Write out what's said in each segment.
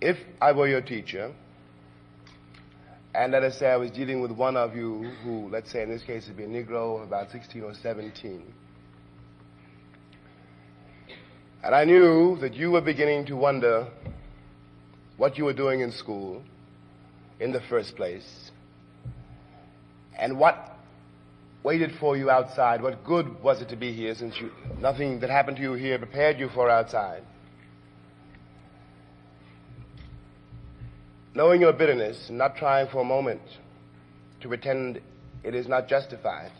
If I were your teacher, and let us say I was dealing with one of you who, let's say in this case, would be a Negro of about 16 or 17, and I knew that you were beginning to wonder what you were doing in school in the first place, and what waited for you outside, what good was it to be here, since nothing that happened to you here prepared you for outside. Knowing your bitterness and not trying for a moment to pretend it is not justified,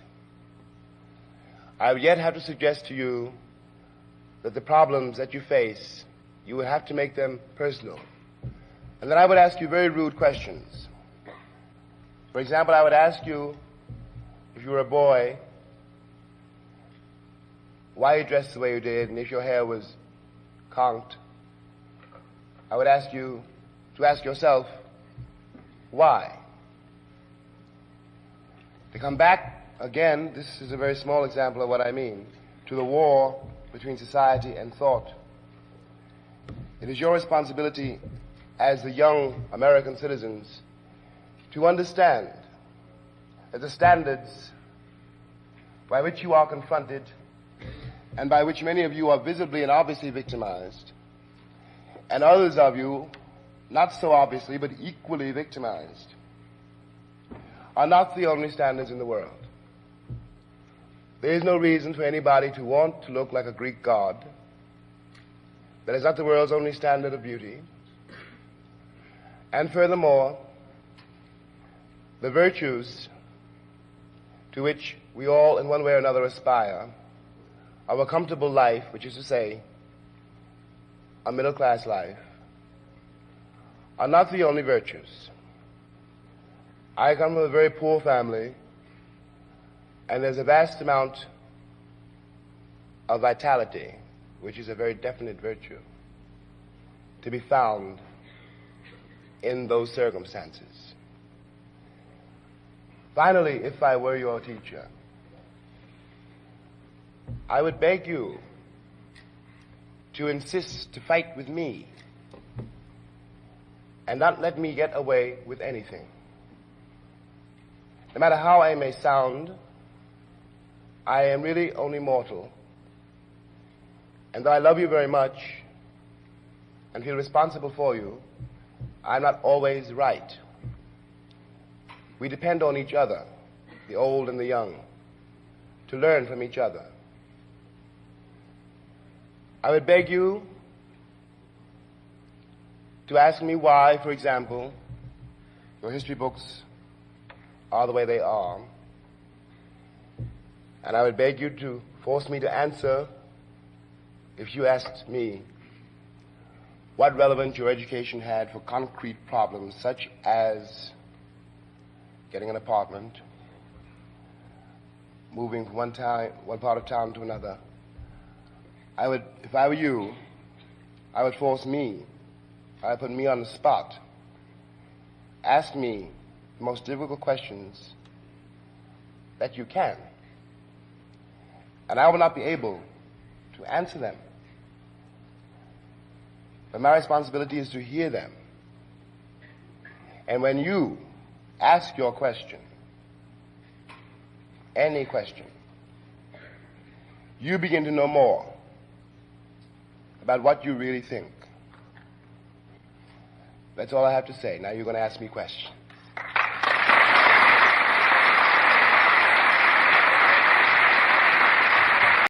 I would yet have to suggest to you that the problems that you face, you would have to make them personal. And then I would ask you very rude questions. For example, I would ask you, if you were a boy, why you dressed the way you did, and if your hair was conked. I would ask you to ask yourself, why? To come back again, this is a very small example of what I mean, to the war between society and thought. It is your responsibility as the young American citizens to understand that the standards by which you are confronted and by which many of you are visibly and obviously victimized, and others of you not so obviously but equally victimized, are not the only standards in the world. There is no reason for anybody to want to look like a Greek god. That is not the world's only standard of beauty. And furthermore, the virtues to which we all in one way or another aspire, of a comfortable life, which is to say, a middle-class life, are not the only virtues. I come from a very poor family, and there's a vast amount of vitality, which is a very definite virtue, to be found in those circumstances. Finally, if I were your teacher, I would beg you to insist to fight with me and not let me get away with anything. No matter how I may sound, I am really only mortal. And though I love you very much and feel responsible for you, I'm not always right. We depend on each other, the old and the young, to learn from each other. I would beg you to ask me why, for example, your history books are the way they are. And I would beg you to force me to answer if you asked me what relevance your education had for concrete problems such as getting an apartment, moving from one part of town to another. If I were you, I would force me, I would put me on the spot, ask me the most difficult questions that you can. And I will not be able to answer them. But my responsibility is to hear them. And when you ask your question, any question, you begin to know more about what you really think. That's all I have to say. Now you're going to ask me questions.